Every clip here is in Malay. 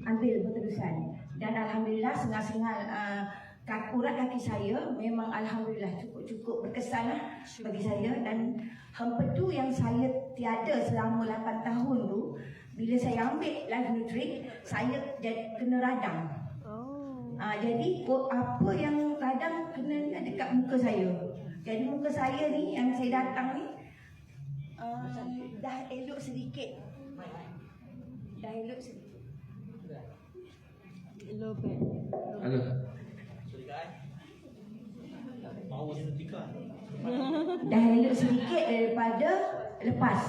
ambil berterusan. Dan alhamdulillah sengal-sengal urat kaki saya memang alhamdulillah cukup berkesan lah bagi saya. Dan empedu yang saya tiada selama 8 tahun tu, bila saya ambil Life Nutri, saya kena radang. Jadi apa yang radang kena dekat muka saya. Jadi muka saya ni yang saya datang ni dah elok sedikit. Hello, Ben. Halo. Dah elok sedikit daripada lepas.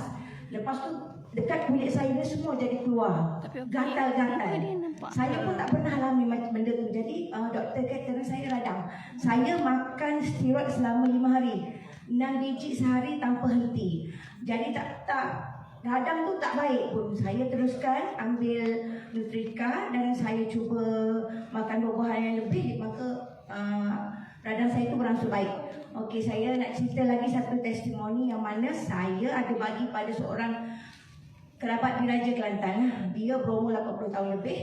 Lepas tu dekat kulit saya ni semua jadi keluar gatal-gatal. Saya pun tak pernah alami macam benda tu. Jadi doktor kata saya radang. Saya makan steroid selama 5 hari, 6 biji sehari tanpa henti. Jadi tak radang tu tak baik pun. Saya teruskan ambil Nutrika dan saya cuba makan buah-buahan yang lebih, maka radang saya tu berangsur baik. Okey, saya nak cerita lagi satu testimoni yang mana saya ada bagi pada seorang kerabat di Raja Kelantan. Dia berumur 80 tahun lebih.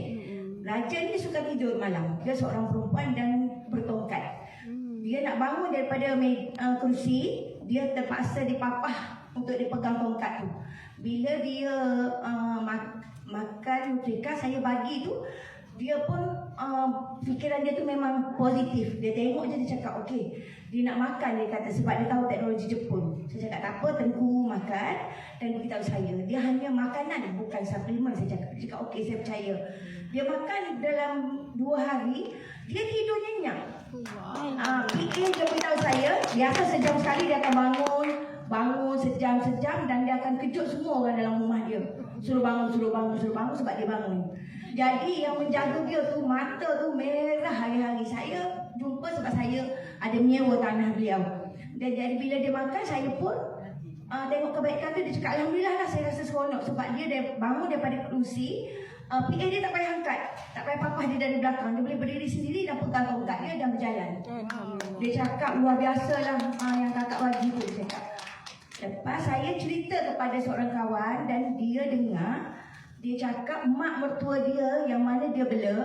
Raja ni suka tidur malam. Dia seorang perempuan dan bertongkat. Dia nak bangun daripada kursi, dia terpaksa dipapah untuk dipegang tongkat tu. Bila dia makan Nutrika, saya bagi tu, dia pun fikiran dia tu memang positif. Dia tengok je, dia cakap okey, dia nak makan, dia kata, sebab dia tahu teknologi Jepun. Saya cakap tak apa, Tengku makan dan beritahu saya. Dia hanya makanan, bukan suplemen. Saya cakap okey, saya percaya. Dia makan dalam 2 hari, dia tidur nyenyak. PA dia beritahu saya, biasa sejam sekali dia akan bangun sejam-sejam dan dia akan kejut semua orang dalam rumah dia. Suruh bangun sebab dia bangun. Jadi yang menjaga dia tu, mata tu merah hari-hari. Saya jumpa sebab saya ada menyewa tanah beliau. Dan jadi bila dia makan, saya pun tengok kebaikan dia. Dia cakap alhamdulillah lah, saya rasa seronok sebab dia bangun daripada kerusi. PA dia tak payah angkat, tak payah papah dia dari belakang. Dia boleh berdiri sendiri dan pegang tongkat dia dan berjalan. Dia cakap luar biasa lah yang kakak bagi tu, dia cakap. Lepas saya cerita kepada seorang kawan dan dia dengar, dia cakap mak mertua dia yang mana dia bela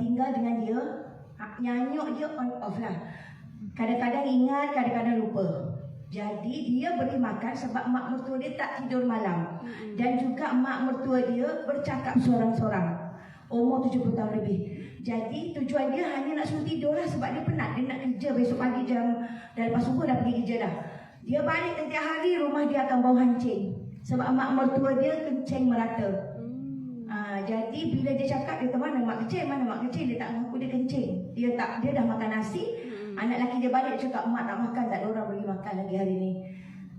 tinggal dengan dia, nyanyuk dia on off lah. Kadang-kadang ingat, kadang-kadang lupa. Jadi dia beri makan sebab mak mertua dia tak tidur malam. Dan juga mak mertua dia bercakap sorang-sorang. Umur 70 tahun lebih. Jadi tujuan dia hanya nak suruh tidur lah sebab dia penat. Dia nak kerja besok pagi jam dah lepas subuh dah pergi kerja dah. Dia balik setiap hari, rumah dia akan bau hancing sebab mak mertua dia kencing merata. Jadi bila dia cakap, dia mana mak kecil, dia tak ngaku dia kencing. Dia dah makan nasi. Anak lelaki dia balik, dia cakap mak tak makan, tak ada orang bagi makan lagi hari ni.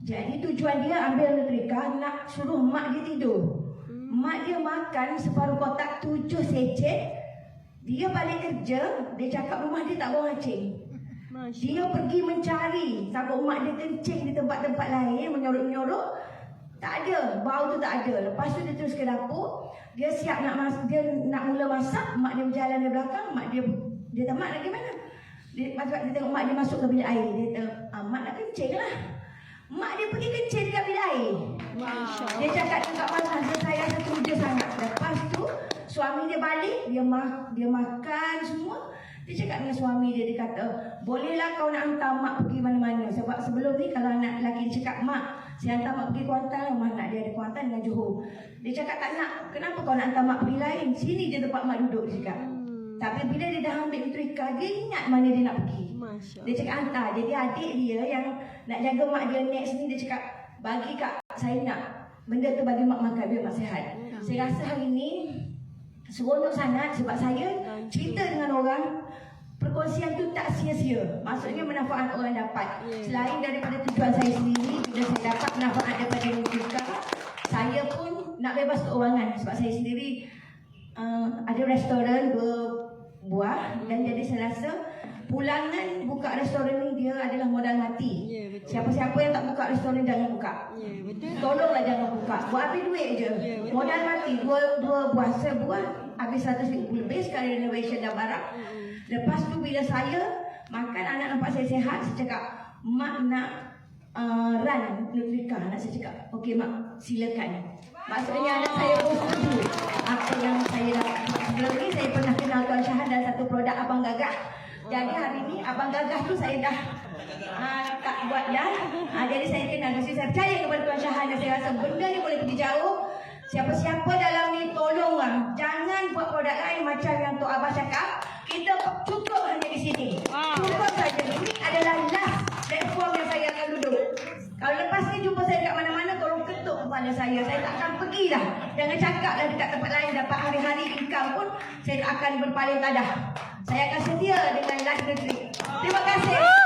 Jadi tujuan dia ambil Nutrika nak suruh mak dia tidur. Mak dia makan separuh kotak 7 secet. Dia balik kerja, dia cakap rumah dia tak bau hancing. Dia pergi mencari, takut mak dia kencing di tempat-tempat lain, menyorok-menyorok. Tak ada, bau tu tak ada. Lepas tu dia terus ke dapur. Dia siap dia nak mula masak. Mak dia berjalan dari belakang. Mak dia tak, mak lagi mana? Dia tengok mak dia masuk ke bilik air. Dia kata, mak nak kencing lah. Mak dia pergi kencing dekat bilik air. Dia cakap dekat mana, saya rasa teruja sangat. Lepas tu suami dia balik, dia makan semua. Dia cakap dengan suami dia, dia kata, bolehlah kau nak hantar mak pergi mana-mana. Sebab sebelum ni kalau anak lelaki dia cakap, mak, saya hantar mak pergi Kuantan, rumah anak dia ada Kuantan dengan Johor. Dia cakap tak nak, kenapa kau nak hantar mak pergi lain? Sini je tempat mak duduk, dia cakap. Tapi bila dia dah ambil Nutrika, dia ingat mana dia nak pergi. Dia cakap hantar. Jadi adik dia yang nak jaga mak dia next ni, dia cakap, bagi kak, saya nak benda tu bagi mak makan, biar mak sihat. Saya rasa hari ni seronok sangat sebab saya cerita dengan orang. Perkongsian tu tak sia-sia. Maksudnya manfaat orang dapat. Selain daripada tujuan saya sendiri, bila saya dapat manfaat daripada Nutrika, saya pun nak bebas keuangan. Sebab saya sendiri ada restoran 2 buah. Dan jadi saya rasa pulangan buka restoran ni dia adalah modal mati. Siapa-siapa yang tak buka restoran jangan buka. Tolonglah jangan buka. Buat habis duit je. Modal mati. 2 buah. Sebuah habis 100,000 lebih. Sekarang renovation dah barang. Lepas tu bila saya makan, anak nampak saya sihat, saya cakap, mak nak run Nutrika. Anak saya cakap, okey mak, silakan. Maksudnya anak saya pun setuju. Gagah. Jadi hari ni Abang Gagah tu saya dah tak buat dah. Jadi saya kenal. Jadi saya percaya kepada Tuan Syahan dan saya rasa benda ni boleh pergi jauh. Siapa-siapa dalam ni tolonglah. Jangan buat produk lain macam yang Tok Abah cakap. Kita cukup hanya di sini. Cukup saja. Ini adalah last platform yang saya akan duduk. Kalau lepas ni jumpa saya kat mana-mana, tolong ketuk kepala saya. Saya tak akan pergi dah. Jangan cakap lah dekat tempat lain dapat hari-hari income pun saya akan berpaling tadah. Saya akan setia dengan Live Negeri. Terima kasih.